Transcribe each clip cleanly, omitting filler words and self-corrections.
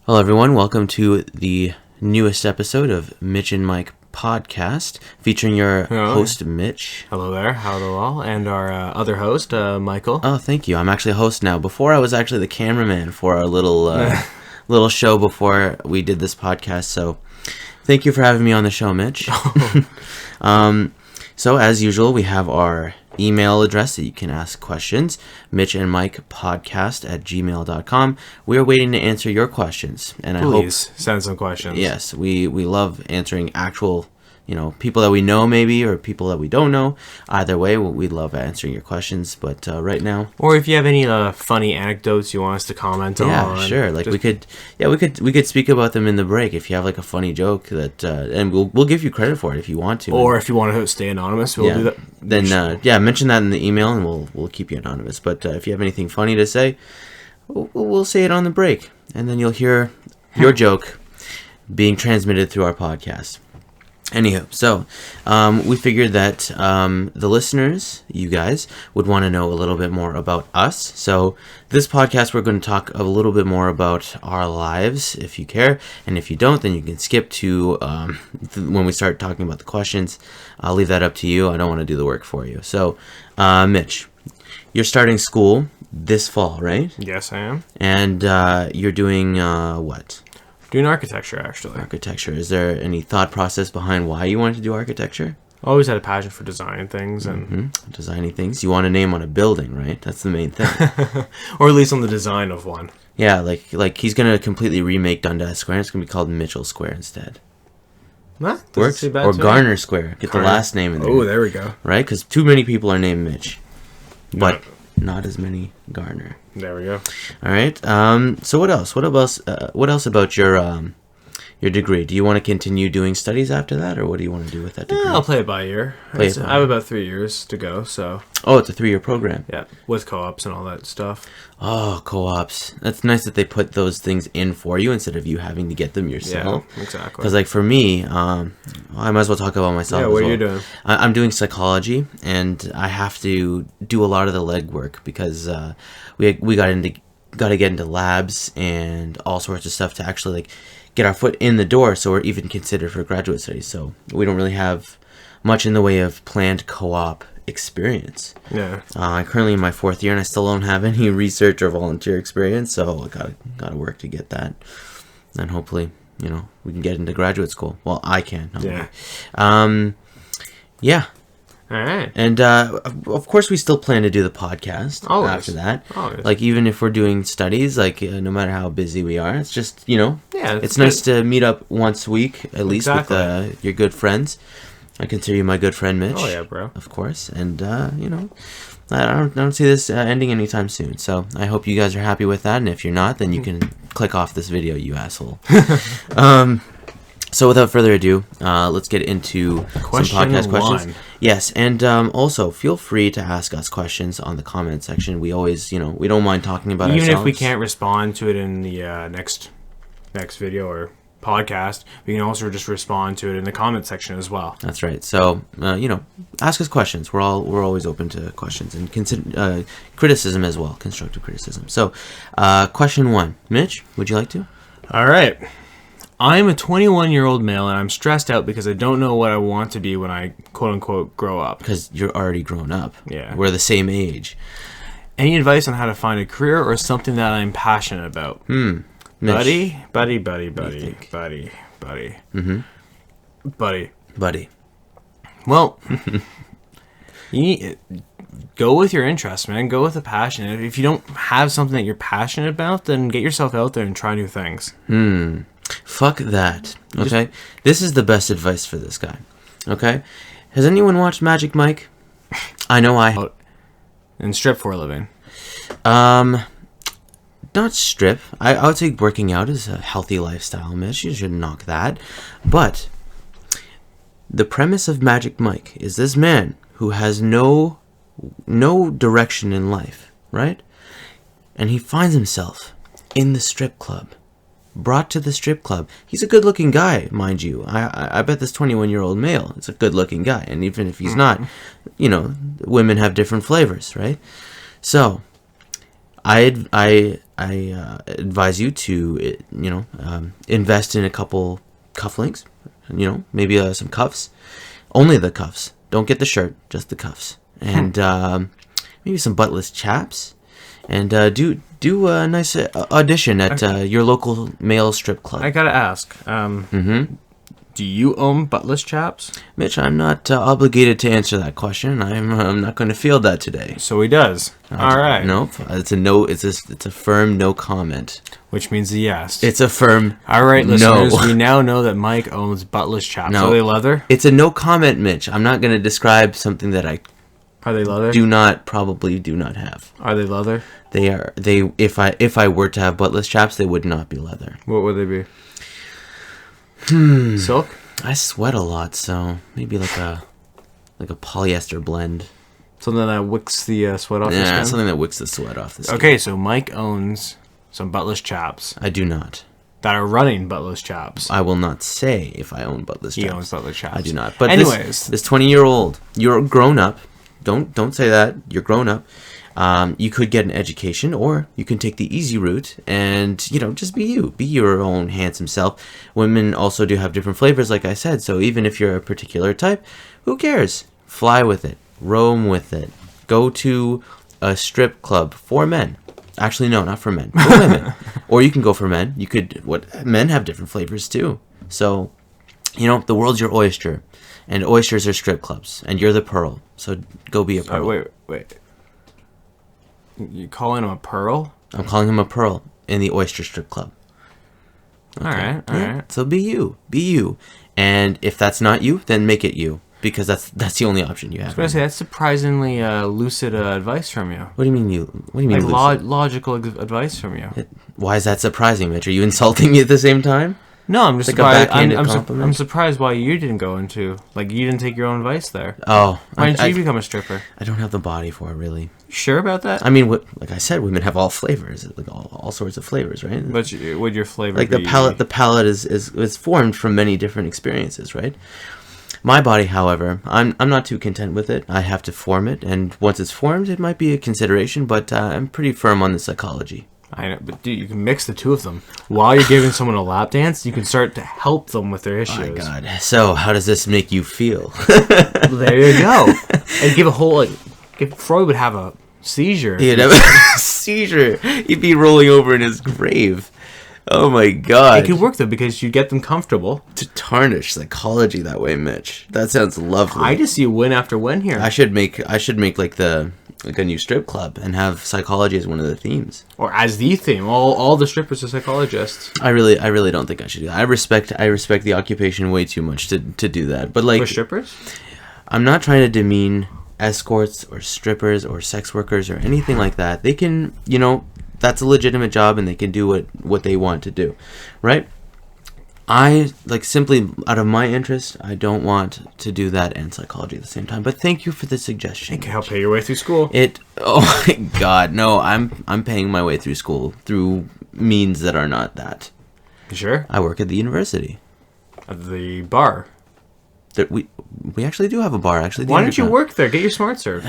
Hello, everyone. Welcome to the newest episode of Mitch and Mike podcast, featuring your host, Mitch. Hello there. Hello all. And our other host, Michael. Oh, thank you. I'm actually a host now. Before, I was actually the cameraman for our little show before we did this podcast. So thank you for having me on the show, Mitch. So as usual, we have our email address that you can ask questions, mitchandmikepodcast@gmail.com. We are waiting to answer your questions, and Please send some questions. Yes, we love answering actual, people that we know maybe, or people that we don't know. Either way, we love answering your questions. But right now, or if you have any funny anecdotes you want us to comment on, yeah, sure. Like we could speak about them in the break if you have like a funny joke that, and we'll give you credit for it if you want to. Or if you want to stay anonymous, we'll do that. Then mention that in the email, and we'll keep you anonymous. But if you have anything funny to say, we'll say it on the break, and then you'll hear your joke being transmitted through our podcast. Anywho, so we figured that the listeners, you guys, would want to know a little bit more about us. So this podcast, we're going to talk a little bit more about our lives, if you care. And if you don't, then you can skip to when we start talking about the questions. I'll leave that up to you. I don't want to do the work for you. So, Mitch, you're starting school this fall, right? Yes, I am. And you're doing what? Doing architecture, actually. Architecture. Is there any thought process behind why you wanted to do architecture? I always had a passion for designing things. And Designing things. You want a name on a building, right? That's the main thing. Or at least on the design of one. Yeah, like he's going to completely remake Dundas Square. It's going to be called Mitchell Square instead. Nah, Works? Or Garner Square. Get the last name in there. Oh, there we go. Right? Because too many people are named Mitch. But not as many Garner. There we go. All right. So what else? What else about your degree? Do you want to continue doing studies after that, or what do you want to do with that degree? I'll play it by ear. I have about 3 years to go, so. Oh, it's a 3-year program. Yeah, with co-ops and all that stuff. Oh, co-ops. That's nice that they put those things in for you instead of you having to get them yourself. Yeah, exactly. Because, like, for me, I might as well talk about myself. Yeah, what are you doing? I'm doing psychology, and I have to do a lot of the legwork because we got to get into labs and all sorts of stuff to actually, like, get our foot in the door so we're even considered for graduate studies. So we don't really have much in the way of planned co-op experience. Yeah. I'm currently in my 4th year, and I still don't have any research or volunteer experience, so I gotta work to get that. And hopefully, we can get into graduate school. Well, I can. Yeah. All right. And, of course, we still plan to do the podcast after that. Always. Like, even if we're doing studies, like, no matter how busy we are, it's just, it's nice to meet up once a week, at least, with your good friends. I consider you my good friend, Mitch. Oh, yeah, bro. Of course. And, I don't see this ending anytime soon. So I hope you guys are happy with that. And if you're not, then you can click off this video, you asshole. So without further ado, let's get into some podcast questions. Yes, and also feel free to ask us questions on the comment section. We always, we don't mind talking about ourselves. Even if we can't respond to it in the next video or podcast, we can also just respond to it in the comment section as well. That's right. So, ask us questions. We're always open to questions and consider criticism as well, constructive criticism. So, question 1, Mitch, would you like to? All right. I'm a 21-year-old male, and I'm stressed out because I don't know what I want to be when I quote-unquote grow up. Because you're already grown up. Yeah. We're the same age. Any advice on how to find a career or something that I'm passionate about? Mitch. Buddy. Well, go with your interest, man. Go with a passion. If you don't have something that you're passionate about, then get yourself out there and try new things. Fuck that. Okay? This is the best advice for this guy. Okay? Has anyone watched Magic Mike? I know I have. And strip for a living. Not strip. I would say working out is a healthy lifestyle, Mitch. You should knock that. But the premise of Magic Mike is this man who has no direction in life, right? And he finds himself in the strip club. Brought to the strip club. He's a good-looking guy, mind you. I bet this 21-year-old male is a good-looking guy. And even if he's not, women have different flavors, right? So, I advise you to, invest in a couple cufflinks. Maybe some cuffs. Only the cuffs. Don't get the shirt, just the cuffs. And maybe some buttless chaps. And do a nice audition at your local male strip club. I gotta ask. Do you own buttless chaps? Mitch, I'm not obligated to answer that question. I'm not going to field that today. So he does. All right. Nope. It's a no. It's a firm no comment. Which means a yes. It's a firm all right, no. listeners. We now know that Mike owns buttless chaps. No. Are they leather? It's a no comment, Mitch. I'm not going to describe something that I Are they leather? probably do not have. Are they leather? They are. They. If I were to have buttless chaps, they would not be leather. What would they be? Silk? I sweat a lot, so maybe like a polyester blend. Something that wicks the sweat off your skin? Yeah, something that wicks the sweat off the skin. Okay, so Mike owns some buttless chaps I do not. that are running buttless chaps. I will not say if I own buttless chaps. He owns buttless chaps. I do not. But anyways, this 20-year-old, you're grown up. Don't say that. You're grown up. You could get an education, or you can take the easy route and, just be you. Be your own handsome self. Women also do have different flavors, like I said, so even if you're a particular type, who cares? Fly with it. Roam with it. Go to a strip club for men. Actually, no, not for men. For women. Or you can go for men. Men have different flavors, too. So, the world's your oyster. And oysters are strip clubs. And you're the pearl. So go be a pearl. Wait. You calling him a pearl? I'm calling him a pearl in the oyster strip club. Okay. All right. So be you. Be you. And if that's not you, then make it you. Because that's the only option you have. I was going to say, that's surprisingly lucid advice from you. What do you mean lucid? Logical advice from you. Why is that surprising, Mitch? Are you insulting me at the same time? No, I'm just like surprised. A backhanded compliment? I'm surprised why you didn't go into, you didn't take your own advice there. Oh. Why didn't you become a stripper? I don't have the body for it, really. Sure about that? I mean, like I said, women have all flavors, like all sorts of flavors, right? But would your flavor like be... the palate is formed from many different experiences, right? My body, however, I'm not too content with it. I have to form it, and once it's formed, it might be a consideration, but I'm pretty firm on the psychology. I know, but dude, you can mix the two of them. While you're giving someone a lap dance, you can start to help them with their issues. Oh my God. So, how does this make you feel? There you go. And give a whole, if Freud would have a seizure. He'd have a seizure. He'd be rolling over in his grave. Oh my God. It could work though, because you get them comfortable. To tarnish psychology that way, Mitch. That sounds lovely. I just see win after win here. I should make like a new strip club and have psychology as one of the themes. Or as the theme. All the strippers are psychologists. I really don't think I should do that. I respect the occupation way too much to do that. But For strippers? I'm not trying to demean escorts or strippers or sex workers or anything like that. They can, that's a legitimate job and they can do what they want to do, right? I, simply out of my interest, I don't want to do that and psychology at the same time. But thank you for the suggestion. It can help pay your way through school. Oh my God, no, I'm paying my way through school through means that are not that. Sure. I work at the university. At the bar. We actually do have a bar, actually. Why don't you work there? Get your smart serve.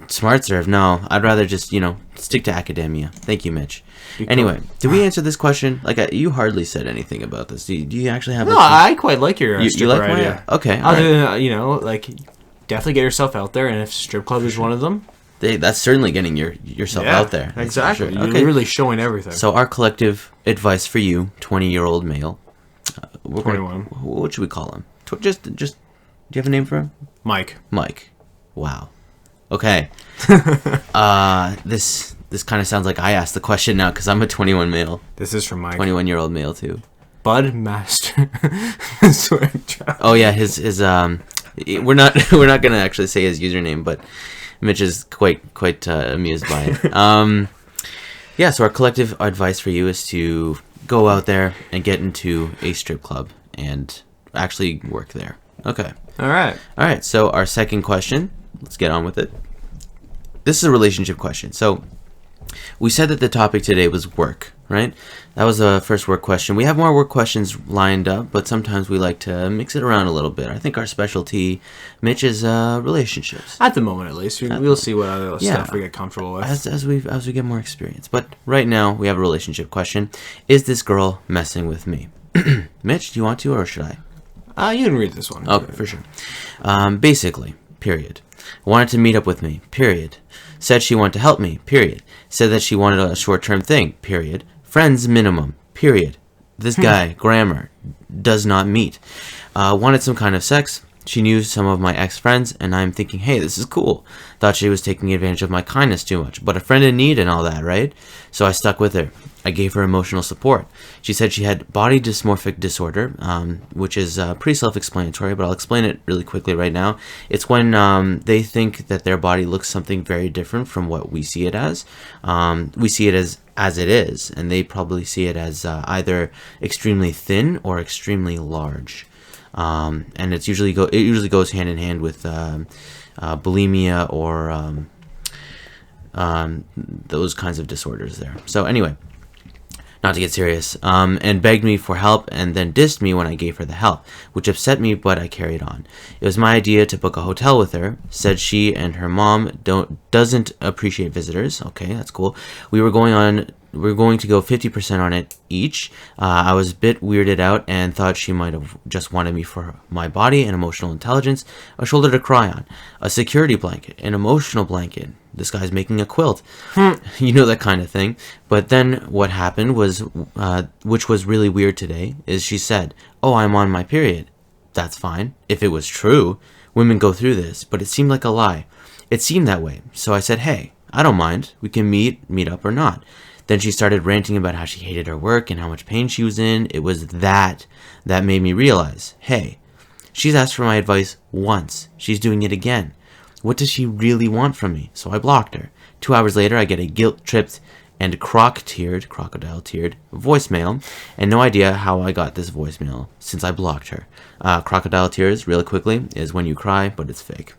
Smart serve? No, I'd rather just, stick to academia. Thank you, Mitch. Anyway, did we answer this question? You hardly said anything about this. Do you actually have... No, I quite like your stripper like idea. Okay, Other than, definitely get yourself out there, and if strip club is one of them... That's certainly getting yourself out there. Exactly. Sure. You're really showing everything. So our collective advice for you, 20-year-old male... 21. What should we call him? Just... Do you have a name for him? Mike. Wow. Okay. This kind of sounds like I asked the question now because I'm a 21 male. This is from Mike. 21-year-old male too. Bud Master. Oh yeah, his we're not gonna actually say his username, but Mitch is quite amused by it. Yeah. So our collective advice for you is to go out there and get into a strip club and actually work there. Okay. All right. So our second question. Let's get on with it. This is a relationship question. So, We said that the topic today was work, right? That was the first work question. We have more work questions lined up, but sometimes we like to mix it around a little bit. I think our specialty, Mitch, is relationships. At the moment, at least. We'll see what other stuff we get comfortable with. As we get more experience. But right now, we have a relationship question. Is this girl messing with me? Mitch, do you want to, or should I? You can read this one. Okay, for sure. Basically, period. Wanted to meet up with me, period. Said she wanted to help me, period. Said that she wanted a short-term thing, period. Friends minimum, period. This guy, grammar, does not meet. Wanted some kind of sex. She knew some of my ex-friends, and I'm thinking, hey, this is cool. Thought she was taking advantage of my kindness too much, but a friend in need and all that, right? So I stuck with her. I gave her emotional support. She said she had body dysmorphic disorder, which is pretty self-explanatory, but I'll explain it really quickly right now. It's when they think that their body looks something very different from what we see it as. We see it as it is, and they probably see it as either extremely thin or extremely large. And it usually goes hand in hand with bulimia or those kinds of disorders there. So anyway, not to get serious, and begged me for help and then dissed me when I gave her the help, which upset me, but I carried on. It was my idea to book a hotel with her. Said she and her mom doesn't appreciate visitors. Okay, that's cool. We're going to go 50% on it each. I was a bit weirded out and thought she might have just wanted me for my body and emotional intelligence, a shoulder to cry on, a security blanket, an emotional blanket. This guy's making a quilt. You know, that kind of thing. But then what happened was, which was really weird today, is she said, oh, I'm on my period. That's fine. If it was true, women go through this, but it seemed like a lie. It seemed that way. So I said, hey, I don't mind. We can meet up or not. Then she started ranting about how she hated her work and how much pain she was in. It was that made me realize, hey, she's asked for my advice once. She's doing it again. What does she really want from me? So I blocked her. 2 hours later, I get a guilt-tripped and crocodile-teared voicemail, and no idea how I got this voicemail since I blocked her. Crocodile tears, really quickly, is when you cry, but it's fake.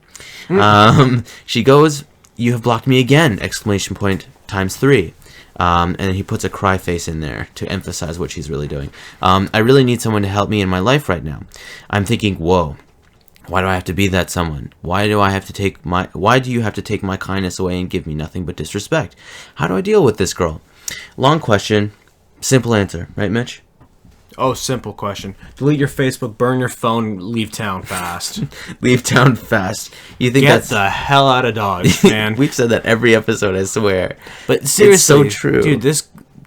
She goes, you have blocked me again! Exclamation point times 3. And then he puts a cry face in there to emphasize what she's really doing. I really need someone to help me in my life right now. I'm thinking, whoa, why do I have to be that someone? Why do you have to take my kindness away and give me nothing but disrespect? How do I deal with this girl? Long question, simple answer, right, Mitch? Oh, simple question. Delete your Facebook, burn your phone, leave town fast. Leave town fast. You think Get the hell out of Dodge, man. We've said that every episode, I swear. But seriously, it's so true.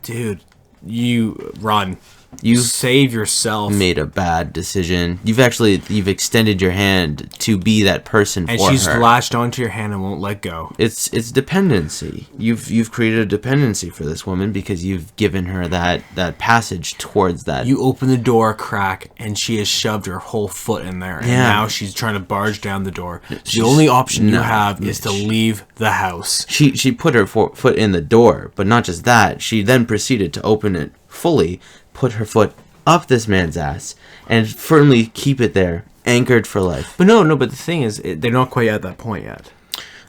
Dude, you run. You save yourself. Made a bad decision. You've extended your hand to be that person and for her. And she's latched onto your hand and won't let go. It's dependency. You've created a dependency for this woman because you've given her that passage towards that. You open the door a crack and she has shoved her whole foot in there. And now she's trying to barge down the door. The only option you have is to leave the house. She put her foot in the door, but not just that. She then proceeded to open it fully, put her foot up this man's ass, and firmly keep it there, anchored for life. But no, but the thing is, they're not quite at that point yet.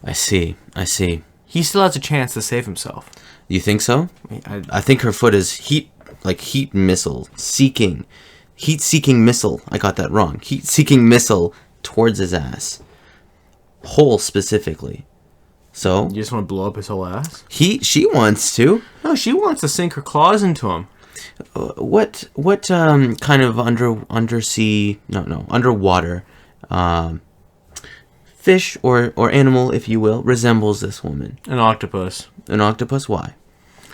I see. He still has a chance to save himself. You think so? I think her foot is heat-seeking missile. I got that wrong. Heat-seeking missile towards his ass. Hole specifically. So you just want to blow up his whole ass? She wants to. No, she wants to sink her claws into him. What kind of underwater fish or animal, if you will, resembles this woman? An octopus. An octopus? Why?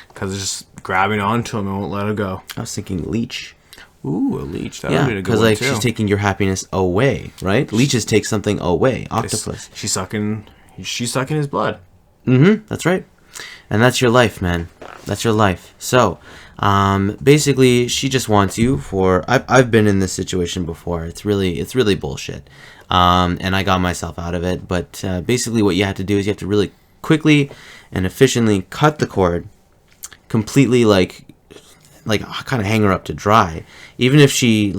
Because it's just grabbing onto him and won't let her go. I was thinking leech. Ooh, a leech. That would be a good one, too. She's taking your happiness away, right? Leeches take something away. Octopus. She's sucking his blood. Mm-hmm. That's right. And that's your life, man. That's your life. So, basically, she just wants you for. I've been in this situation before. It's really bullshit. And I got myself out of it. But basically, what you have to do is you have to really quickly and efficiently cut the cord, completely like kind of hang her up to dry. Even if she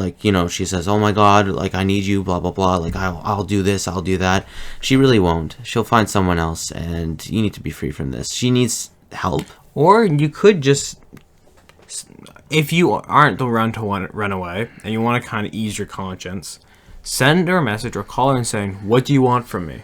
she says, oh my god, like I need you, blah blah blah, like I'll do this, I'll do that, she really won't. She'll find someone else, and you need to be free from this. She needs help. Or you could just, if you aren't the run away and you want to kind of ease your conscience, send her a message or call her and saying, "What do you want from me?"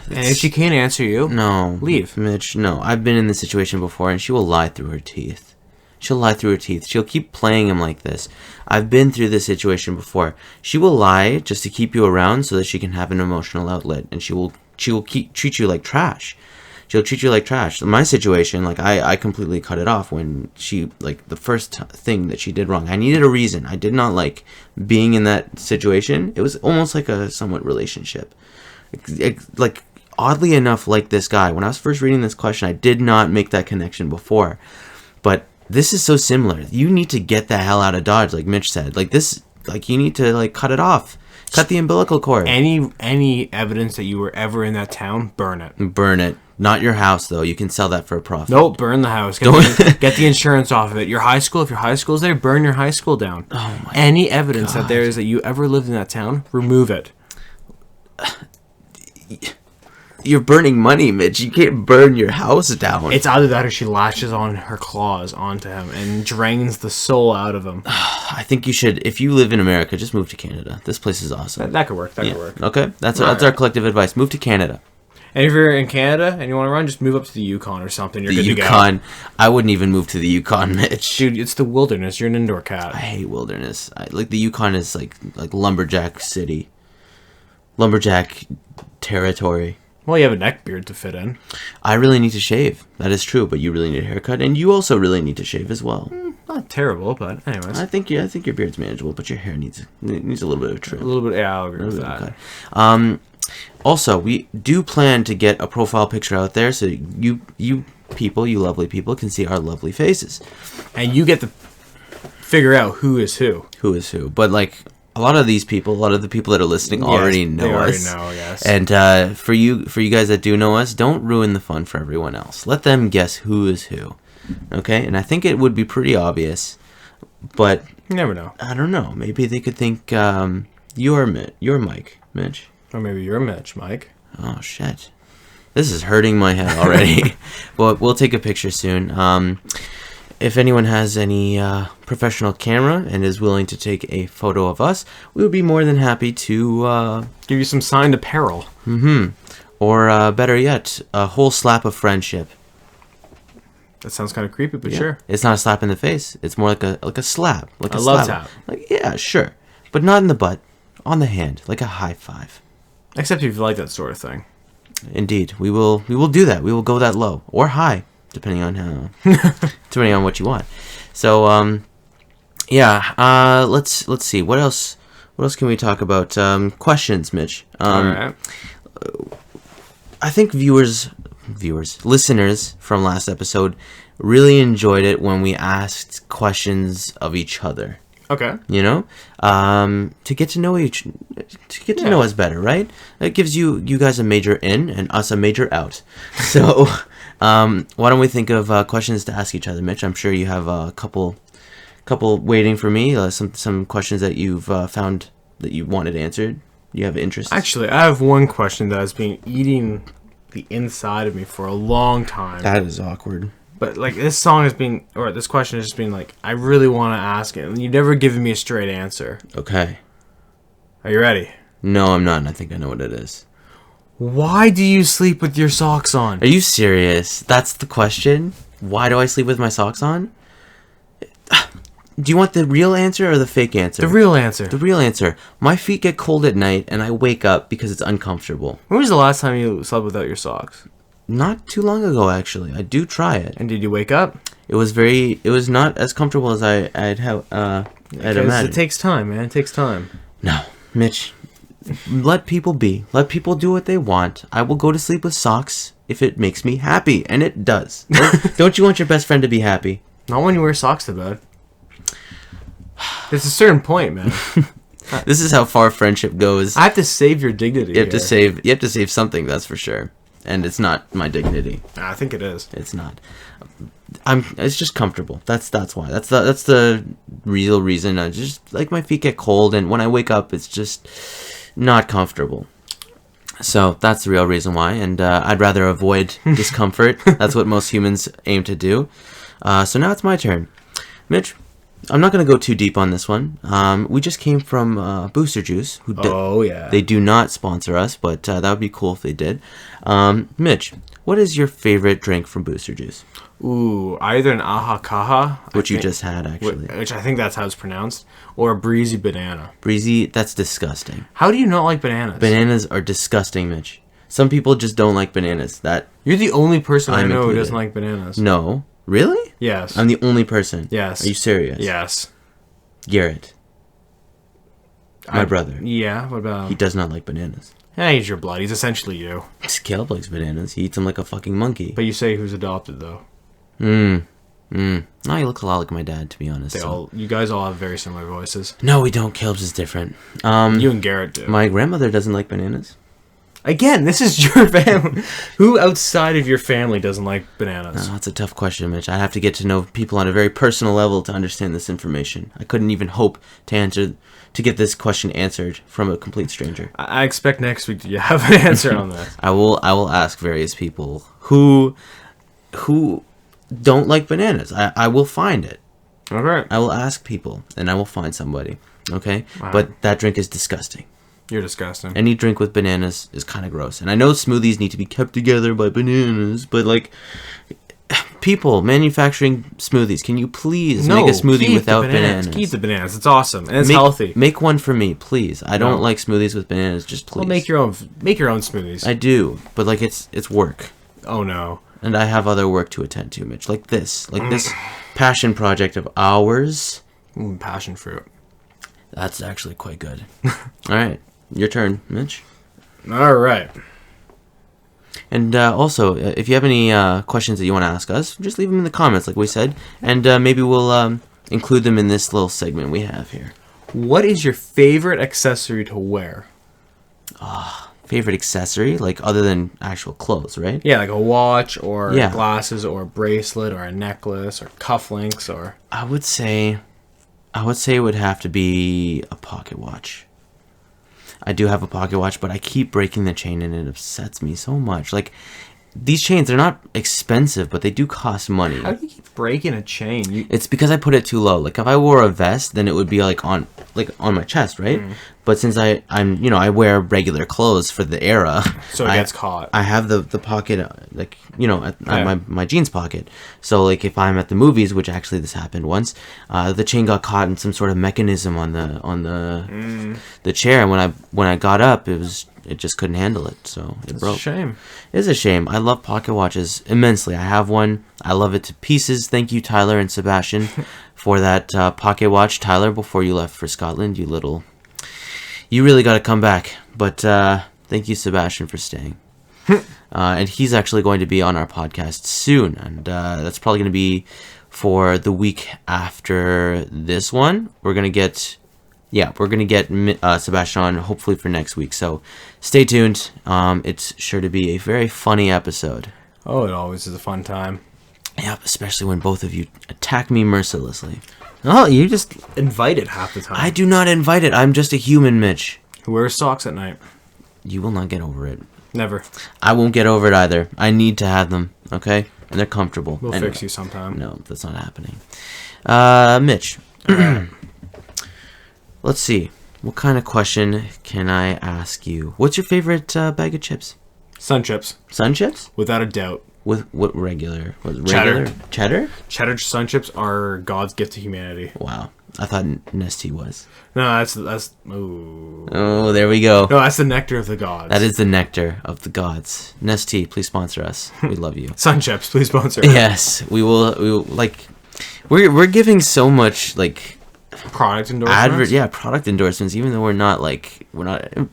And if she can't answer you, no, leave. Mitch, no. I've been in this situation before, and she will lie through her teeth. She'll lie through her teeth. She'll keep playing him like this. I've been through this situation before. She will lie just to keep you around so that she can have an emotional outlet, and she will treat you like trash. She'll treat you like trash. In my situation, like I completely cut it off when she, like, the first thing that she did wrong. I needed a reason. I did not like being in that situation. It was almost like a somewhat relationship. Like, oddly enough, like this guy, when I was first reading this question, I did not make that connection before. But this is so similar. You need to get the hell out of Dodge, like Mitch said. Like this, like you need to like cut it off. Cut the umbilical cord. Any evidence that you were ever in that town, burn it. Burn it. Not your house, though. You can sell that for a profit. Nope, burn the house. Get the insurance off of it. Your high school, if your high school's there, burn your high school down. Oh my Any evidence God. that there is that you ever lived in that town, remove it. You're burning money, Mitch. You can't burn your house down. It's either that or she lashes on her claws onto him and drains the soul out of him. I think you should, if you live in America, just move to Canada. This place is awesome. That could work. That could work. Okay? That's our collective advice. Move to Canada. And if you're in Canada and you want to run, just move up to the Yukon or something. You're The good Yukon. to go. I wouldn't even move to the Yukon, Mitch. Dude, it's the wilderness. You're an indoor cat. I hate wilderness. Like the Yukon is like lumberjack city. Lumberjack territory. Well, you have a neck beard to fit in. I really need to shave. That is true, but you really need a haircut, and you also really need to shave as well. Not terrible, but anyways. I think your beard's manageable, but your hair needs a little bit of a trim. A little bit, yeah, I'll agree with that. Also, we do plan to get a profile picture out there so you people, you lovely people, can see our lovely faces. And you get to figure out who is who. Who is who. But, like, a lot of the people that are listening already know us. They already know, yes. And for you guys that do know us, don't ruin the fun for everyone else. Let them guess who is who. Okay? And I think it would be pretty obvious. But You never know. I don't know. Maybe they could think you're Mike, Mitch. Or maybe you're Mitch, Mike. Oh, shit. This is hurting my head already. But we'll take a picture soon. If anyone has any professional camera and is willing to take a photo of us, we would be more than happy to give you some signed apparel. Or better yet, a whole slap of friendship. That sounds kind of creepy, but Yeah. sure. It's not a slap in the face. It's more like a slap, like a love slap. tap. Like, yeah, sure, but not in the butt, on the hand, like a high five. Except if you like that sort of thing. Indeed, we will do that. We will go that low or high, depending on what you want. So let's see what else can we talk about. Questions, Mitch. All right. I think listeners from last episode really enjoyed it when we asked questions of each other. Okay. You know, to get to know know us better, right? It gives you guys a major in and us a major out. So, why don't we think of questions to ask each other, Mitch? I'm sure you have a couple waiting for me. Some questions that you've found that you wanted answered. You have interest. Actually, I have one question that has been eating the inside of me for a long time. That is awkward. But like this question has just been like, I really want to ask it, and you've never given me a straight answer. Okay. Are you ready? No, I'm not, and I think I know what it is. Why do you sleep with your socks on? Are you serious? That's the question? Why do I sleep with my socks on? Do you want the real answer or the fake answer? The real answer. The real answer. My feet get cold at night, and I wake up because it's uncomfortable. When was the last time you slept without your socks? Not too long ago, actually. I do try it. And did you wake up? It was not as comfortable as I'd imagined. It takes time, man. It takes time. No, Mitch. Let people be. Let people do what they want. I will go to sleep with socks if it makes me happy, and it does. Don't you want your best friend to be happy? Not when you wear socks to bed. There's a certain point, man. This is how far friendship goes. I have to save your dignity. You have to save something, that's for sure. And it's not my dignity. I think it is. It's not. It's just comfortable. That's why. That's the real reason. I just like my feet get cold, and when I wake up, it's just not comfortable. So that's the real reason why, and I'd rather avoid discomfort. That's what most humans aim to do. So now it's my turn. Mitch, I'm not going to go too deep on this one. We just came from Booster Juice. Oh, yeah. They do not sponsor us, but that would be cool if they did. Mitch, what is your favorite drink from Booster Juice? Ooh, either an Aha Kaha, Which you just had, actually. which I think that's how it's pronounced, or a breezy banana. Breezy, that's disgusting. How do you not like bananas? Bananas are disgusting, Mitch. Some people just don't like bananas. You're the only person I I'm know who included. doesn't like bananas. No. Really? Yes. I'm the only person. Yes. Are you serious? Yes. Garrett. My brother. Yeah, what about He him? does not like bananas. Yeah, he's your blood. He's essentially you. Caleb likes bananas. He eats them like a fucking monkey. But you say who's adopted, though. No, he looks a lot like my dad, to be honest. You guys all have very similar voices. No, we don't. Caleb's is different. You and Garrett do. My grandmother doesn't like bananas. Again, this is your family. Who outside of your family doesn't like bananas? That's a tough question, Mitch. I have to get to know people on a very personal level to understand this information. I couldn't even hope to get this question answered from a complete stranger. I expect next week you have an answer on that. I will ask various people who don't like bananas. I will find it. All right. I will ask people, and I will find somebody. Okay? Wow. But that drink is disgusting. You're disgusting. Any drink with bananas is kind of gross. And I know smoothies need to be kept together by bananas, but like, people manufacturing smoothies, can you please make a smoothie without bananas? Keep the bananas. It's awesome and it's healthy. Make one for me, please. I don't like smoothies with bananas. Just please. Well, make your own smoothies. I do, but like it's work, Oh no. and I have other work to attend to, Mitch. Like this passion project of ours. Passion fruit. That's actually quite good. All right, your turn, Mitch. All right. And also, if you have any questions that you want to ask us, just leave them in the comments, like we said, and maybe we'll include them in this little segment we have here. What is your favorite accessory to wear? Favorite accessory, like other than actual clothes, right? Yeah, like a watch or Yeah. glasses or a bracelet or a necklace or cufflinks or... I would say it would have to be a pocket watch. I do have a pocket watch, but I keep breaking the chain and it upsets me so much. Like, these chains, they're not expensive, but they do cost money. How do you keep breaking a chain? It's because I put it too low. Like, if I wore a vest, then it would be like on my chest, right? But since I wear regular clothes for the era, So it gets caught. I have the pocket at my jeans pocket. So like if I'm at the movies, which actually this happened once, the chain got caught in some sort of mechanism on the chair, and when I got up, it just couldn't handle it, so it broke. It's a shame. It is a shame. I love pocket watches immensely. I have one. I love it to pieces. Thank you, Tyler and Sebastian, for that pocket watch. Tyler, before you left for Scotland, you really got to come back. But thank you, Sebastian, for staying. And he's actually going to be on our podcast soon, and that's probably going to be for the week after this one. We're gonna get Sebastian on hopefully for next week. So stay tuned. It's sure to be a very funny episode. Oh, it always is a fun time. Yep, especially when both of you attack me mercilessly. Oh, you just invite it half the time. I do not invite it. I'm just a human, Mitch. Who wears socks at night? You will not get over it. Never. I won't get over it either. I need to have them, okay? And they're comfortable. We'll Anyway. fix you sometime. No, that's not happening. Mitch. Let's see. What kind of question can I ask you? What's your favorite bag of chips? Sun chips. Sun chips? Without a doubt. With what regular? Cheddar. Cheddar? Cheddar sun chips are God's gift to humanity. Wow. I thought Nestea was. No, that's ooh. Oh, there we go. No, that's the nectar of the gods. That is the nectar of the gods. Nestea, please sponsor us. We love you. Sun chips, please sponsor us. Yes, we will like we're giving so much like Product endorsements. product endorsements, even though we're not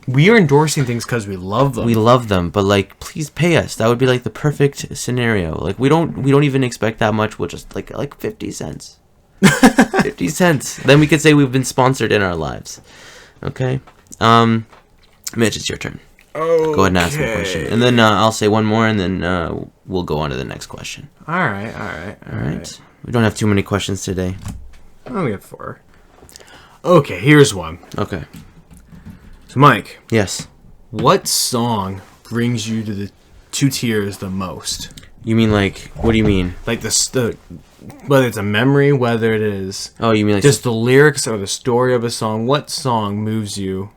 We are endorsing things because we love them. we love them, but like please pay us. That would be like the perfect scenario. Like we don't even expect that much. We'll just like 50 cents. 50 cents. Then we could say we've been sponsored in our lives. Okay? Mitch, it's your turn. Oh, Go ahead and ask me a question. And then I'll say one more, and then we'll go on to the next question. All right. We don't have too many questions today. I only have 4. Okay, here's one. Okay. So, Mike, Yes. What song brings you to tears the most? You mean like, what do you mean? Like whether it's a memory, whether it is Oh, you mean like just the lyrics or the story of a song. What song moves you?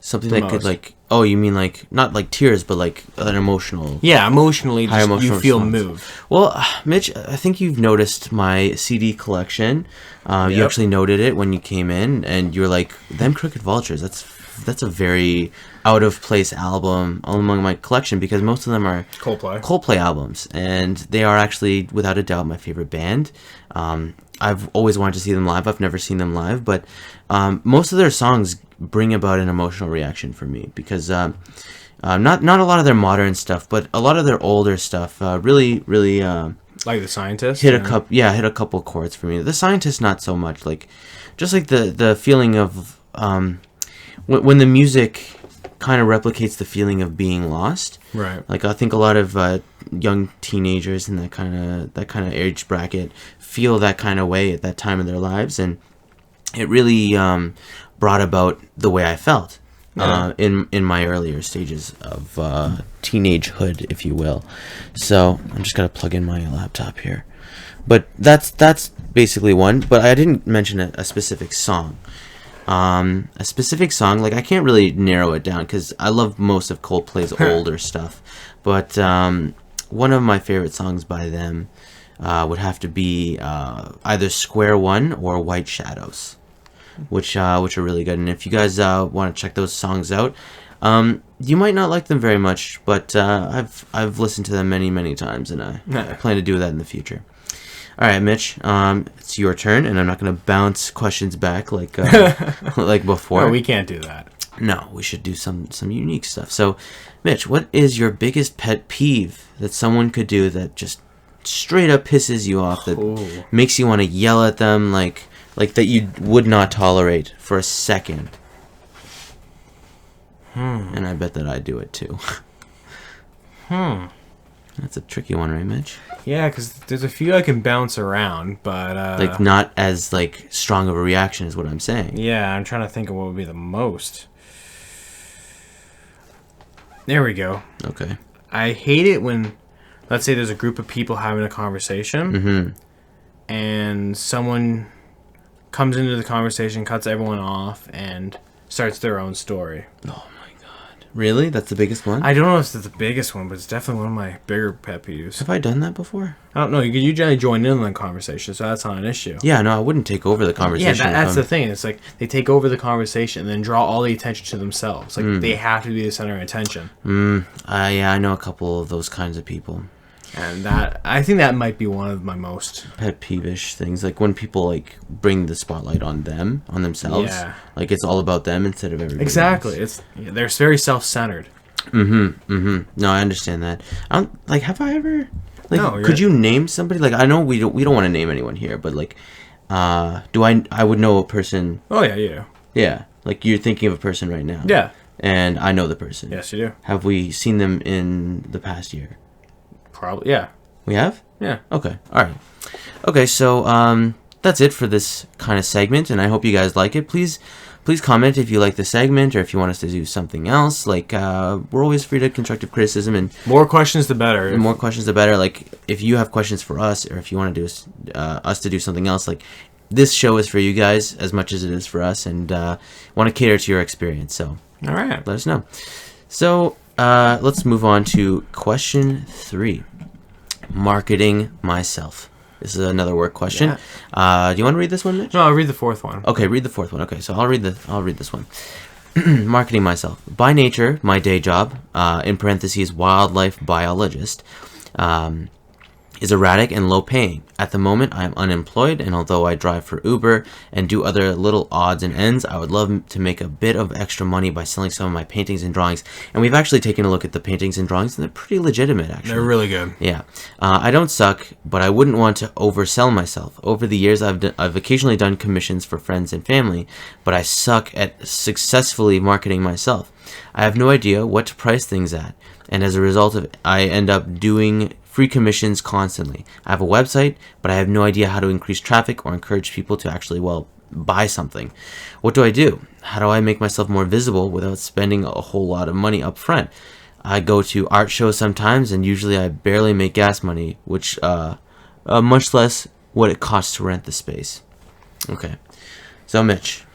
something the that could most? like, oh, you mean like, not like tears, but like an emotional. Yeah, emotionally, High just emotional you feel response. moved. Well, Mitch, I think you've noticed my CD collection. You Yep. actually noted it when you came in, and you were like, "Them Crooked Vultures." That's a very out of place album among my collection because most of them are Coldplay. albums, and they are actually, without a doubt, my favorite band. I've always wanted to see them live. I've never seen them live, but most of their songs bring about an emotional reaction for me because not a lot of their modern stuff, but a lot of their older stuff really Like The Scientist? hit a couple chords for me. The Scientist, not so much. Like, just like the feeling of when the music kind of replicates the feeling of being lost. Right. Like, I think a lot of young teenagers in that kind of age bracket feel that kind of way at that time in their lives, and it really brought about the way I felt in my earlier stages of teenagehood, if you will. So I'm just gonna plug in my laptop here, but that's basically one. But I didn't mention a specific song. A specific song, like, I can't really narrow it down because I love most of Coldplay's older stuff, but one of my favorite songs by them would have to be either Square One or White Shadows, which are really good. And if you guys want to check those songs out, you might not like them very much, but I've listened to them many times, and I plan to do that in the future. All right, Mitch, it's your turn, and I'm not going to bounce questions back like like before. No, we can't do that. No, we should do some unique stuff. So, Mitch, what is your biggest pet peeve that someone could do that just straight up pisses you off, that makes you want to yell at them, like that you would not tolerate for a second? And I bet that I do it too. That's a tricky one, right, Mitch? Yeah, because there's a few I can bounce around, but like, not as like strong of a reaction is what I'm saying. yeah, I'm trying to think of what would be the most. There we go. Okay. I hate it when, let's say, there's a group of people having a conversation, and someone comes into the conversation, cuts everyone off, and starts their own story. Oh my god. Really? That's the biggest one? I don't know if it's the biggest one, but it's definitely one of my bigger pet peeves. Have I done that before? I don't know. You generally join in on the conversation, so that's not an issue. Yeah, no, I wouldn't take over the conversation. Yeah, that's the thing. It's like they take over the conversation and then draw all the attention to themselves. Like, they have to be the center of attention. I know a couple of those kinds of people. And I think that might be one of my most Pet peevish things, like when people like bring the spotlight on themselves. Yeah. Like, it's all about them instead of everybody exactly. else. They're very self-centered. No, I understand that. Like, have I ever? Like, No, could you name somebody? Like, I know we don't want to name anyone here, but like, do I would know a person? Oh yeah, yeah. Yeah, like, you're thinking of a person right now. Yeah. And I know the person. Yes, you do. Have we seen them in the past year? Probably. Yeah. We have? Yeah. Okay. All right. Okay, so that's it for this kind of segment, and I hope you guys like it. Please comment if you like the segment, or if you want us to do something else. Like, we're always free to constructive criticism, and More questions, the better. the more questions, the better. Like, if you have questions for us, or if you want to do us to do something else, like, this show is for you guys as much as it is for us, and want to cater to your experience. So, All right. let us know. So, let's move on to question 3. Marketing myself. This is another work question. Do you want to read this one, Mitch? No, I'll read the fourth one. Okay, read the fourth one. Okay, so I'll read this one. Marketing myself. By nature, my day job, in parentheses, wildlife biologist, is erratic and low paying. At the moment, I am unemployed, and although I drive for Uber and do other little odds and ends, I would love to make a bit of extra money by selling some of my paintings and drawings. And we've actually taken a look at the paintings and drawings, and they're pretty legitimate, actually. They're really good. Yeah. I don't suck, but I wouldn't want to oversell myself. Over the years, I've occasionally done commissions for friends and family, but I suck at successfully marketing myself. I have no idea what to price things at, and as a result of it, I end up doing free commissions constantly. I have a website, but I have no idea how to increase traffic or encourage people to actually, buy something. What do? How do I make myself more visible without spending a whole lot of money up front? I go to art shows sometimes, and usually I barely make gas money, which much less what it costs to rent the space. Okay. So, Mitch.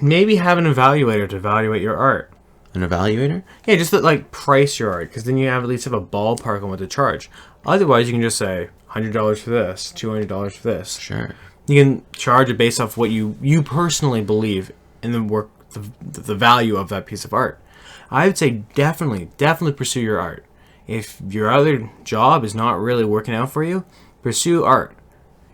Maybe have an evaluator to evaluate your art. An evaluator? Yeah, just to, like, price your art, because then you at least have a ballpark on what to charge. Otherwise, you can just say $100 for this, $200 for this. Sure. You can charge it based off what you personally believe in the work, the value of that piece of art. I would say definitely pursue your art. If your other job is not really working out for you, pursue art.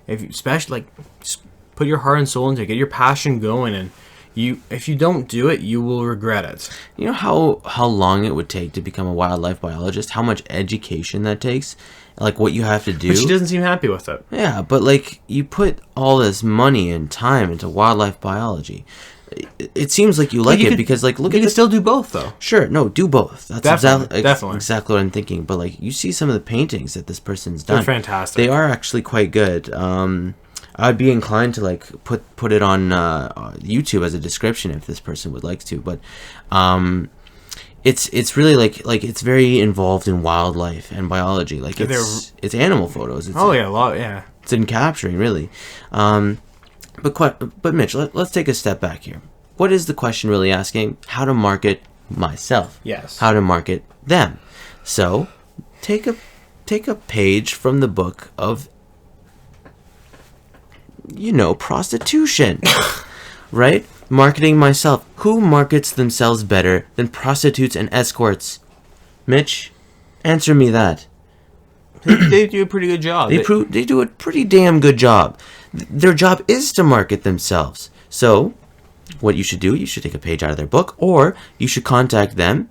If you, especially, like, just put your heart and soul into it, get your passion going, and if you don't do it, you will regret it. You know how long it would take to become a wildlife biologist? How much education that takes? Like, what you have to do? But she doesn't seem happy with it. Yeah, but, like, you put all this money and time into wildlife biology. It seems like you like it because, like, look at you can still do both, though. Sure, no, do both. That's definitely. exactly what I'm thinking. But, like, you see some of the paintings that this person's done. They're fantastic. They are actually quite good. I'd be inclined to, like, put it on YouTube as a description if this person would like to. But it's really like it's very involved in wildlife and biology. Like, it's animal photos. It's a lot. Yeah, it's in capturing, really. But Mitch, let's take a step back here. What is the question really asking? How to market myself? Yes. How to market them? So, take a page from the book of, prostitution, right? Marketing myself. Who markets themselves better than prostitutes and escorts? Mitch, answer me that. They do a pretty good job. They do a pretty damn good job. Their job is to market themselves. So, what you should do, you should take a page out of their book, or you should contact them.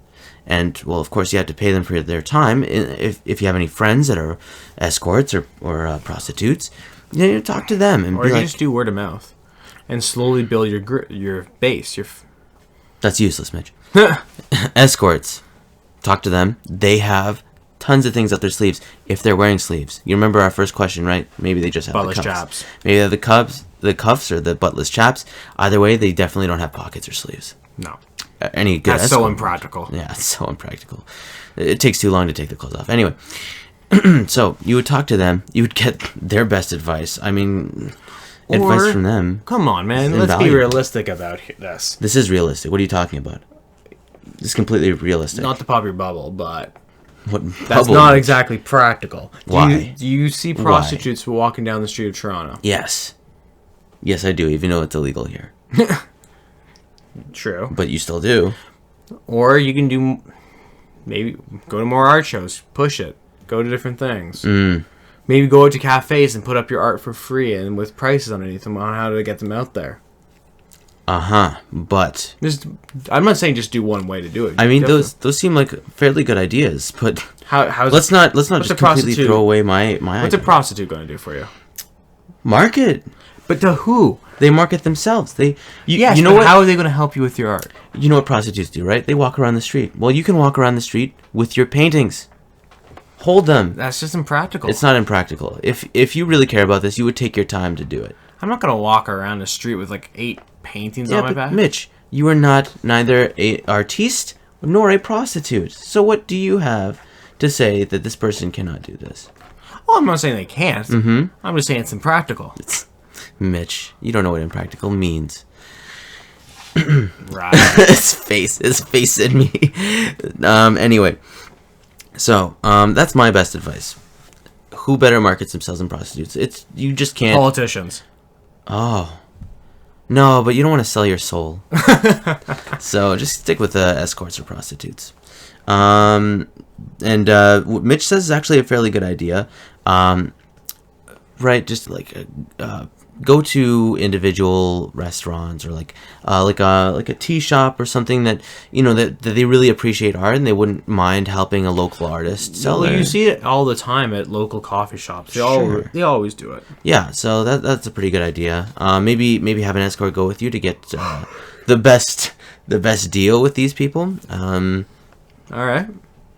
And, well, of course, you have to pay them for their time. If you have any friends that are escorts or prostitutes, you talk to them. And or you just do word of mouth and slowly build your base. That's useless, Mitch. Escorts. Talk to them. They have tons of things up their sleeves if they're wearing sleeves. You remember our first question, right? Maybe they just have buttless the cuffs. chaps. Maybe they have the cuffs or the buttless chaps. Either way, they definitely don't have pockets or sleeves. No. Any good That's so impractical. Yeah, it's so impractical. It takes too long to take the clothes off. Anyway, so you would talk to them. You would get their best advice. I mean, advice from them. Come on, man. Let's be realistic about this. This is realistic. What are you talking about? This is completely realistic. Not to pop your bubble, but that's not exactly practical. Why? Do you see prostitutes walking down the street of Toronto? Yes. Yes, I do, even though it's illegal here. True. But you still do. Or you can maybe go to more art shows, push it, go to different things. Maybe go out to cafes and put up your art for free and with prices underneath them on how to get them out there. But I'm not saying just do one way to do it. I mean, those seem like fairly good ideas, but let's not just completely throw away my What's a prostitute going to do for you? Market. But to who? They market themselves. You know what? How are they going to help you with your art? You know what prostitutes do, right? They walk around the street. Well, you can walk around the street with your paintings. Hold them. That's just impractical. It's not impractical. If you really care about this, you would take your time to do it. I'm not going to walk around the street with like 8 paintings on my back. Mitch, you are neither an artiste nor a prostitute. So what do you have to say that this person cannot do this? Well, I'm not saying they can't. I'm just saying it's impractical. Mitch, you don't know what impractical means. Right. his face in me. Anyway, so that's my best advice. Who better markets themselves than prostitutes? You just can't. Politicians. Oh. No, but you don't want to sell your soul. So just stick with escorts or prostitutes. And what Mitch says is actually a fairly good idea. Right, just like go to individual restaurants or like a tea shop or something that that they really appreciate art and they wouldn't mind helping a local artist sell. Well, you see it all the time at local coffee shops. They always do it. Yeah, so that's a pretty good idea. Maybe have an escort go with you to get the best deal with these people. All right.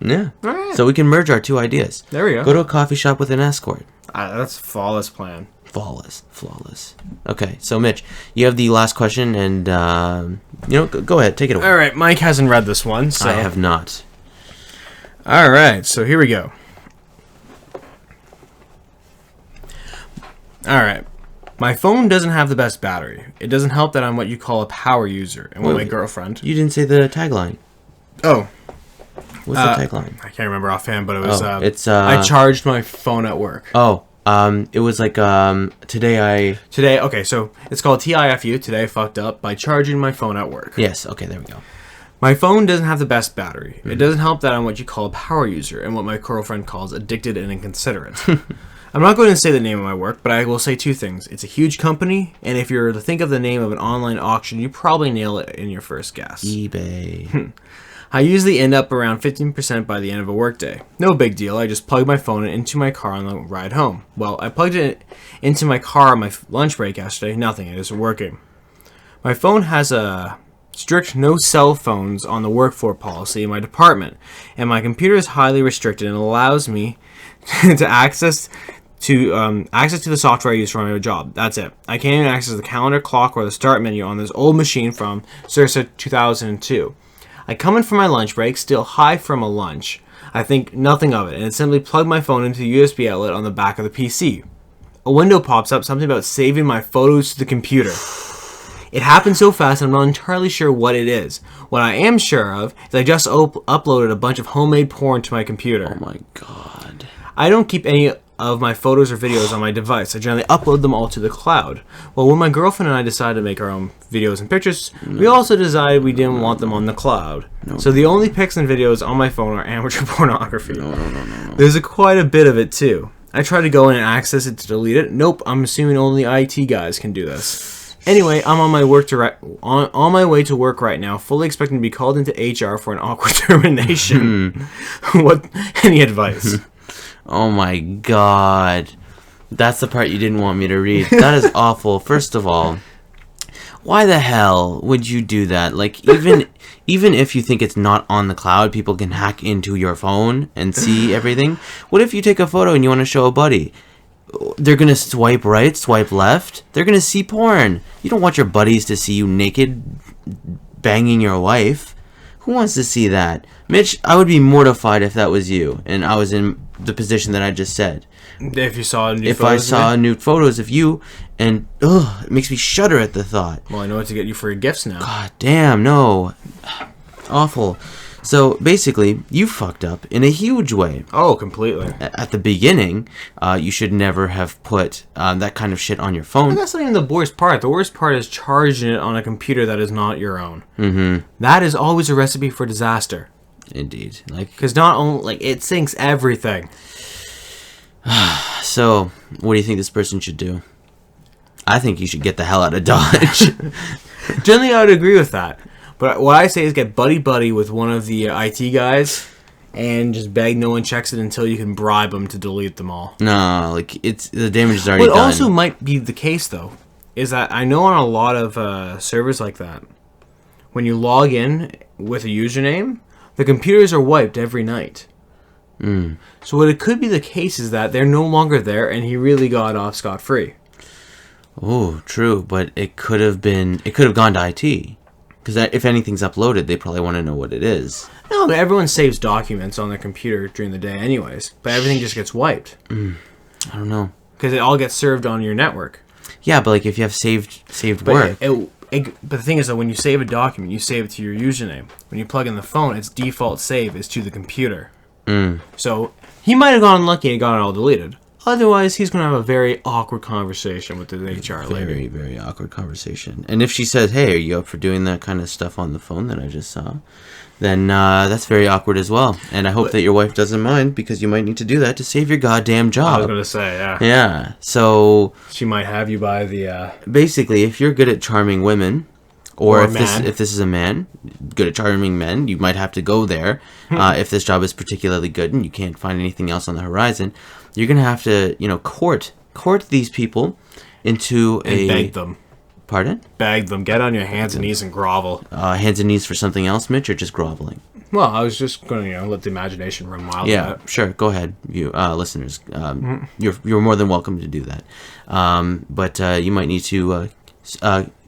Yeah. All right. So we can merge our two ideas. There we go. Go to a coffee shop with an escort. That's a flawless plan. Flawless. Okay, so Mitch, you have the last question, and go ahead, take it away. All right, Mike hasn't read this one, so I have not. All right, so here we go. All right. My phone doesn't have the best battery. It doesn't help that I'm what you call a power user, and my girlfriend. You didn't say the tagline. Oh. What's the tagline? I can't remember offhand, but it was. I charged my phone at work. Oh. It was like today. Okay, so it's called TIFU. Today I fucked up by charging my phone at work. Yes. Okay. There we go. My phone doesn't have the best battery. It doesn't help that I'm what you call a power user, and what my girlfriend calls addicted and inconsiderate. I'm not going to say the name of my work, but I will say two things. It's a huge company, and if you're to think of the name of an online auction, you probably nail it in your first guess. eBay. I usually end up around 15% by the end of a workday. No big deal, I just plug my phone into my car on the ride home. Well, I plugged it into my car on my lunch break yesterday. Nothing, it isn't working. My phone has a strict no cell phones on the work floor policy in my department, and my computer is highly restricted and allows me to access to the software I use for my job. That's it. I can't even access the calendar, clock, or the start menu on this old machine from circa 2002. I come in for my lunch break, still high from a lunch. I think nothing of it, and simply plug my phone into the USB outlet on the back of the PC. A window pops up, something about saving my photos to the computer. It happened so fast, I'm not entirely sure what it is. What I am sure of is I just uploaded a bunch of homemade porn to my computer. Oh my god. I don't keep any of my photos or videos on my device. I generally upload them all to the cloud. Well, when my girlfriend and I decided to make our own videos and pictures, we also decided we didn't want them on the cloud. So the only pics and videos on my phone are amateur pornography. No. There's quite a bit of it too. I tried to go in and access it to delete it. Nope, I'm assuming only IT guys can do this. Anyway, I'm on my way to work right now, fully expecting to be called into HR for an awkward termination. Any advice? Oh my god. That's the part you didn't want me to read. That is awful. First of all, why the hell would you do that? Like, even if you think it's not on the cloud, people can hack into your phone and see everything. What if you take a photo and you want to show a buddy? They're going to swipe right, swipe left. They're going to see porn. You don't want your buddies to see you naked banging your wife. Who wants to see that? Mitch, I would be mortified if that was you and I was in the position that I just said. If you saw nude photos of you, and it makes me shudder at the thought. Well, I know what to get you for gifts now. God damn, no. Awful. So basically, you fucked up in a huge way. Oh, completely. At the beginning, you should never have put that kind of shit on your phone. But that's not even the worst part. The worst part is charging it on a computer that is not your own. Mm-hmm. That is always a recipe for disaster. Indeed. Because not only it sinks everything. So, what do you think this person should do? I think you should get the hell out of Dodge. Generally, I would agree with that. But what I say is get buddy with one of the IT guys and just beg no one checks it until you can bribe them to delete them all. No, like the damage is already done. What also might be the case, though, is that I know on a lot of servers like that, when you log in with a username, the computers are wiped every night. Mm. So what it could be the case is that they're no longer there and he really got off scot-free. Oh, true, but it could have gone to IT. Because if anything's uploaded, they probably want to know what it is. No, but everyone saves documents on their computer during the day anyways. But everything just gets wiped. I don't know. Because it all gets served on your network. Yeah, but like if you have saved work. But the thing is that when you save a document, you save it to your username. When you plug in the phone, its default save is to the computer. Mm. So he might have gotten lucky and got it all deleted. Otherwise, he's going to have a very awkward conversation with the HR lady. Very, very awkward conversation. And if she says, hey, are you up for doing that kind of stuff on the phone that I just saw? Then that's very awkward as well. And I hope that your wife doesn't mind, because you might need to do that to save your goddamn job. I was going to say, yeah. Yeah. So she might have you by the... Basically, if you're good at charming women, or if this is a man, good at charming men, you might have to go there. If this job is particularly good and you can't find anything else on the horizon, you're going to have to, court these people into and beg them. Pardon? Beg them. Get on your hands and knees and grovel. Hands and knees for something else, Mitch, or just groveling? Well, I was just going to let the imagination run wild. Yeah, sure. Go ahead, you listeners. You're more than welcome to do that. But you might need to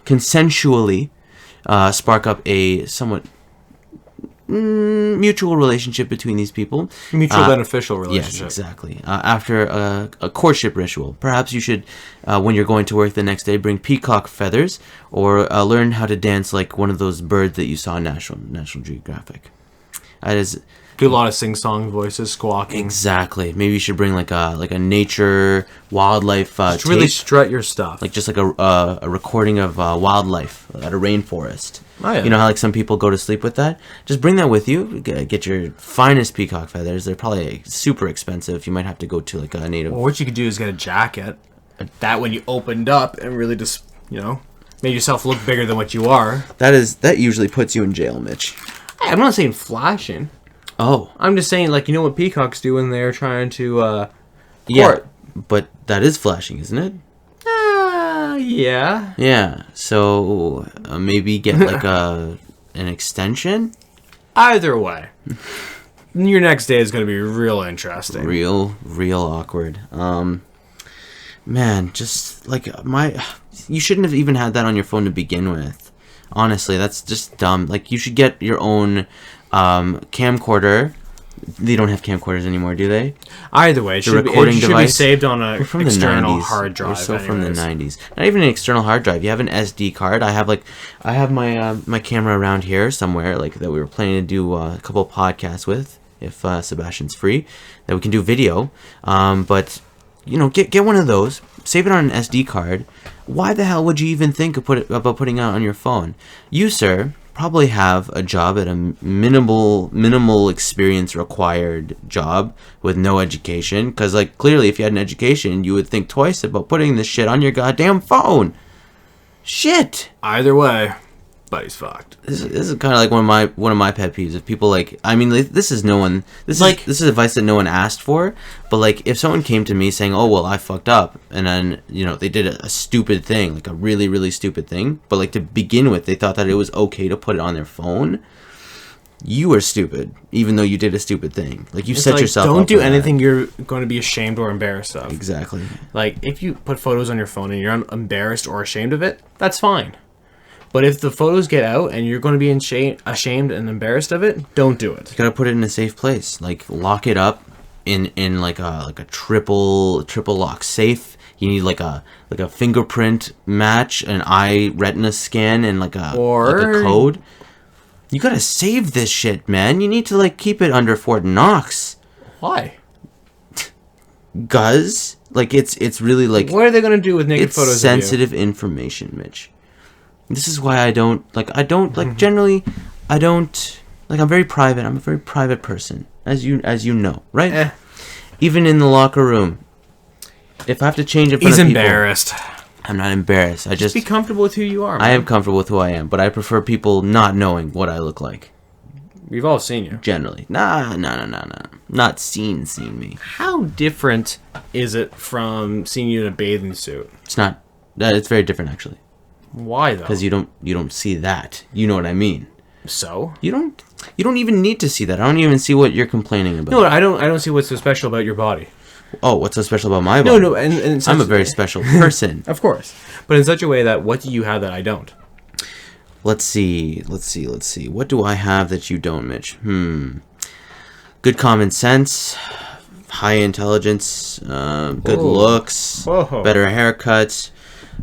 consensually spark up a somewhat mutual relationship between these people. Mutual beneficial relationship. Yes, exactly. After a courtship ritual, perhaps you should, when you're going to work the next day, bring peacock feathers or learn how to dance like one of those birds that you saw in National Geographic. That is. Do a lot of sing-song voices, squawking. Exactly. Maybe you should bring like a nature wildlife just really tape, strut your stuff. like just like a recording of wildlife at a rainforest. Oh, yeah. You know how like some people go to sleep with that? Just bring that with you. Get your finest peacock feathers. They're probably super expensive. You might have to go to like a native. Well, what you could do is get a jacket. That when you opened up and really just made yourself look bigger than what you are. That usually puts you in jail, Mitch. Hey, I'm not saying flashing. Oh, I'm just saying, like, what peacocks do when they're trying to, yeah, but that is flashing, isn't it? Yeah. Yeah, so maybe get like an extension? Either way. Your next day is going to be real interesting. Real awkward. Man, just like you shouldn't have even had that on your phone to begin with. Honestly, that's just dumb. Like, you should get your own camcorder. They don't have camcorders anymore, do they? Either way, it should be saved on an external hard drive. We're so from the 90s. Not even an external hard drive. You have an SD card. I have my my camera around here somewhere, like that we were planning to do a couple of podcasts with, if Sebastian's free, that we can do video. But get one of those. Save it on an SD card. Why the hell would you even think about putting it on your phone? You, sir, probably have a job at a minimal experience required job with no education. Because, like, clearly if you had an education, you would think twice about putting this shit on your goddamn phone. Shit. Either way, buddy's fucked. This is kind of like one of my pet peeves. If people this is advice that no one asked for. But like, if someone came to me saying, "Oh well, I fucked up," and then they did a stupid thing, like a really really stupid thing, but like to begin with, they thought that it was okay to put it on their phone. You are stupid, even though you did a stupid thing. Like, you set yourself up. Don't do anything you're going to be ashamed or embarrassed of. Exactly. Like, if you put photos on your phone and you're embarrassed or ashamed of it, that's fine. But if the photos get out and you're going to be ashamed and embarrassed of it, don't do it. You gotta put it in a safe place. Like, lock it up in like a triple lock safe. You need like a fingerprint match, an eye retina scan, and like a code. You gotta save this shit, man. You need to like keep it under Fort Knox. Why? Guz, like it's really like. What are they gonna do with naked photos? It's sensitive information, Mitch. This is why I don't generally, I don't, like, I'm very private. I'm a very private person, as you know, right? Even in the locker room, if I have to change in front of people. He's embarrassed. I'm not embarrassed. Just be comfortable with who you are, man. I am comfortable with who I am, but I prefer people not knowing what I look like. We've all seen you. Generally. Nah. Not seen me. How different is it from seeing you in a bathing suit? It's not. It's very different, actually. Why though? Because you don't see that. You know what I mean. So you don't even need to see that. I don't even see what you're complaining about. No, I don't see what's so special about your body. Oh, what's so special about my body? No, and I'm a very special person. Of course, but in such a way that what do you have that I don't? Let's see. What do I have that you don't, Mitch? Good common sense, high intelligence, good looks, better haircuts.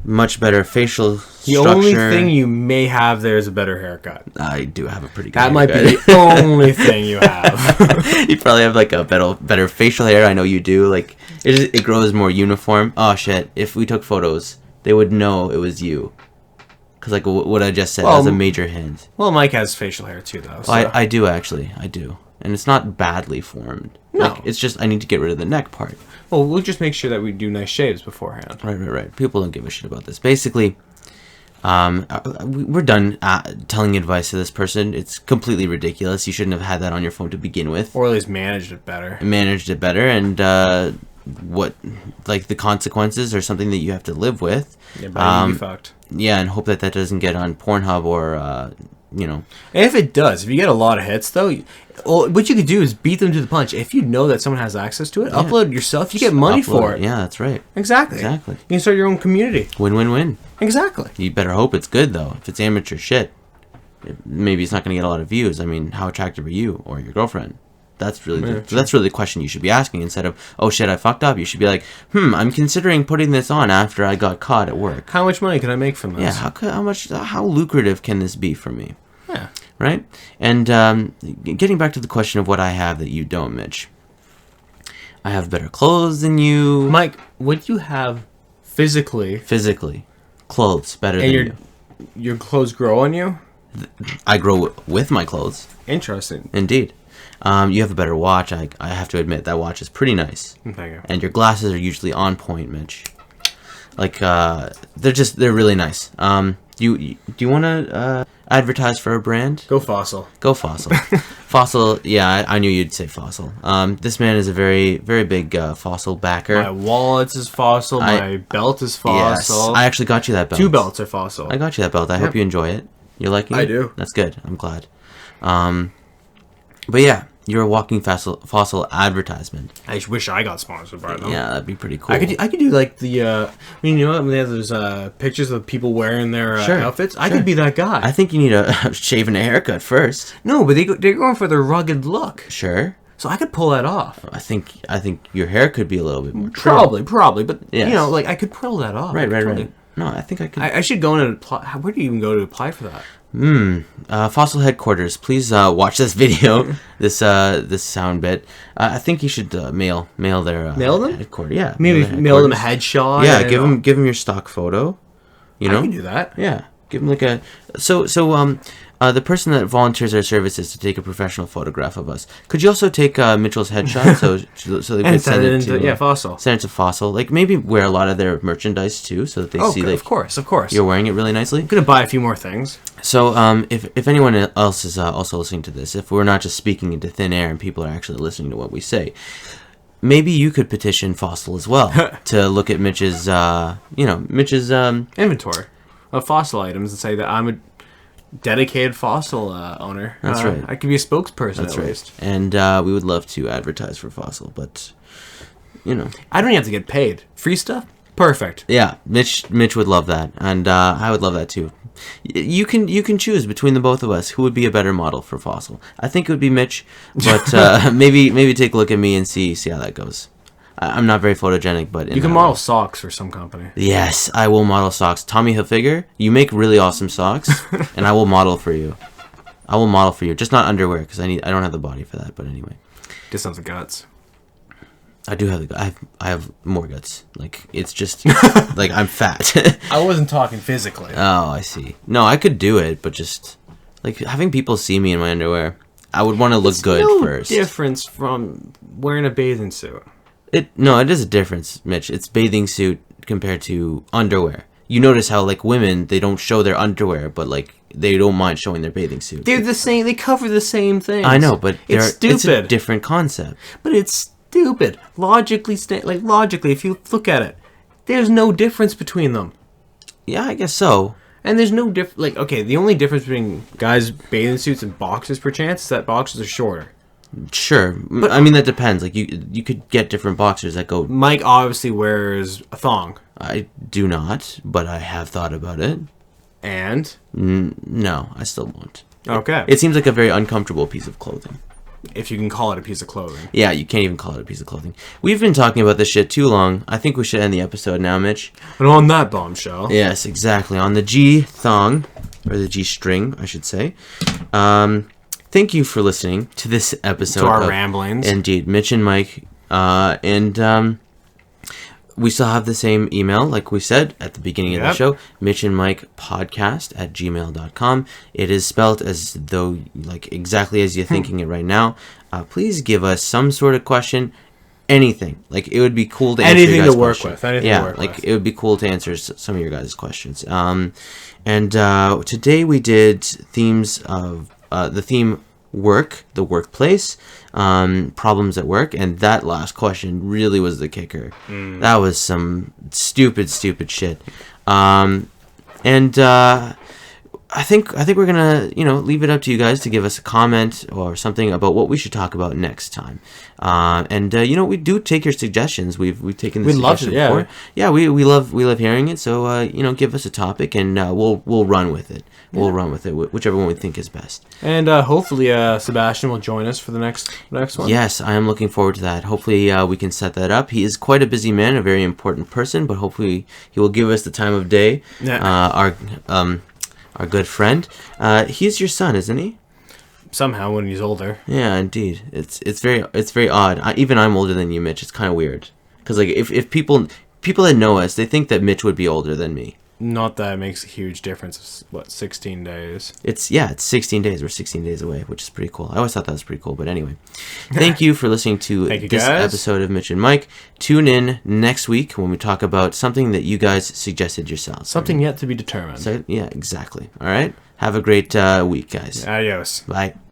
Much better facial structure. The only thing you may have there is a better haircut. I do have a pretty good haircut. That might be the only thing you have. You probably have like a better facial hair. I know you do. Like, it grows more uniform. Oh shit! If we took photos, they would know it was you. Because like what I just said, that's a major hint. Well, Mike has facial hair too, though. So. I do actually. I do, and it's not badly formed. No, like, it's just I need to get rid of the neck part. Well, we'll just make sure that we do nice shaves beforehand. Right. People don't give a shit about this. Basically, we're done telling advice to this person. It's completely ridiculous. You shouldn't have had that on your phone to begin with. Or at least managed it better. And the consequences are something that you have to live with. Yeah, but you fucked. and hope that doesn't get on Pornhub or And if it does, if you get a lot of hits, though, what you could do is beat them to the punch. If you know that someone has access to it, upload it yourself. You get money for it. Yeah, that's right. Exactly. Exactly. You can start your own community. Win-win-win. Exactly. You better hope it's good, though. If it's amateur shit, maybe it's not going to get a lot of views. I mean, how attractive are you or your girlfriend? That's really that's really the question you should be asking instead of, oh shit, I fucked up. You should be like, I'm considering putting this on after I got caught at work. How much money can I make from this? Yeah, how lucrative can this be for me? Yeah. Right? And getting back to the question of what I have that you don't, Mitch. I have better clothes than you. Mike, what do you have physically? Physically. Clothes better than you. Your clothes grow on you? I grow with my clothes. Interesting. Indeed. You have a better watch. I have to admit, that watch is pretty nice. Thank you. And your glasses are usually on point, Mitch. Like, they're really nice. Do you want to advertise for a brand? Go Fossil. Go Fossil. Fossil, yeah, I knew you'd say Fossil. This man is a very, very big Fossil backer. My wallet is Fossil. My belt is Fossil. Yes, I actually got you that belt. 2 belts are Fossil. I got you that belt. I hope you enjoy it. You're liking it? I do. That's good. I'm glad. But yeah, you're a walking fossil advertisement. I just wish I got sponsored by them. Yeah, that'd be pretty cool. I could do like the you know what, when they have those pictures of people wearing their outfits. I could be that guy. I think you need a shave and a haircut first. No, but they're going for the rugged look. Sure. So I could pull that off. I think your hair could be a little bit more trim. Probably, but yes. you know, like I could pull that off. Right. No, I think I could. I should go in and apply. Where do you even go to apply for that? Fossil headquarters. Please watch this video. this sound bit. I think you should mail their mail them headquarters. Yeah, maybe mail them a headshot. Yeah, give them your stock photo. You know, I can do that. Yeah, give them like a the person that volunteers their services to take a professional photograph of us. Could you also take Mitchell's headshot so they could send it to Fossil. Send it to Fossil. Like maybe wear a lot of their merchandise too, so that they see. Like, of course. You're wearing it really nicely. I'm gonna buy a few more things. So if anyone else is also listening to this, if we're not just speaking into thin air and people are actually listening to what we say, maybe you could petition Fossil as well to look at Mitch's inventory of fossil items and say that I'm a dedicated Fossil owner. That's right. I could be a spokesperson. That's at right. least. And we would love to advertise for Fossil, but you know, I don't even have to get paid. Free stuff, perfect. Yeah, Mitch would love that, and I would love that too. You can choose between the both of us who would be a better model for Fossil. I think it would be Mitch, but maybe take a look at me and see how that goes. I'm not very photogenic, but you can model socks for some company. Yes, I will model socks. Tommy Hilfiger, you make really awesome socks, and I will model for you. Just not underwear because I don't have the body for that. But anyway, just have the guts. I do have I have more guts. Like it's just like I'm fat. I wasn't talking physically. Oh, I see. No, I could do it, but just like having people see me in my underwear, I would want to look good first. Difference from wearing a bathing suit. It is a difference, Mitch. It's bathing suit compared to underwear. You notice how like women, they don't show their underwear, but like they don't mind showing their bathing suit. They're the same. They cover the same things. I know, but it's stupid. It's a different concept. But it's stupid. Logically, if you look at it, there's no difference between them. Yeah, I guess so. And there's no the only difference between guys' bathing suits and boxers, perchance, is that boxers are shorter. Sure, but I mean that depends. Like you could get different boxers that go. Mike obviously wears a thong. I do not, but I have thought about it. And no, I still won't. Okay. It seems like a very uncomfortable piece of clothing. If you can call it a piece of clothing. Yeah, you can't even call it a piece of clothing. We've been talking about this shit too long. I think we should end the episode now, Mitch. And on that bombshell. Yes, exactly. On the G thong, or the G string, I should say. Thank you for listening to this episode. To our ramblings. Indeed, Mitch and Mike. And we still have the same email, like we said at the beginning of the show, Mitch and Mike podcast at gmail.com. It is spelled as though, like exactly as you're thinking it right now. Please give us some sort of question, anything. Like it would be cool to answer anything your guys' to work question. with. Anything to work with. It would be cool to answer some of your guys' questions. And today we did themes of the theme work, the workplace, problems at work, and that last question really was the kicker. That was some stupid shit. And I think we're gonna leave it up to you guys to give us a comment or something about what we should talk about next time. And we do take your suggestions. We've taken the suggestion before. Yeah, we love hearing it. So give us a topic and we'll run with it. We'll run with it, whichever one we think is best. And hopefully Sebastian will join us for the next one. Yes, I am looking forward to that. Hopefully we can set that up. He is quite a busy man, a very important person, but hopefully he will give us the time of day. Yeah. Our good friend. He's your son, isn't he? Somehow, when he's older. Yeah, indeed. It's very odd. Even I'm older than you, Mitch. It's kind of weird. Because if people that know us, they think that Mitch would be older than me. Not that it makes a huge difference. What, 16 days? It's 16 days. We're 16 days away, which is pretty cool. I always thought that was pretty cool. But anyway, thank you for listening to this episode of Mitch and Mike. Tune in next week when we talk about something that you guys suggested yourselves. Something yet to be determined. So, yeah, exactly. All right. Have a great week, guys. Adios. Bye.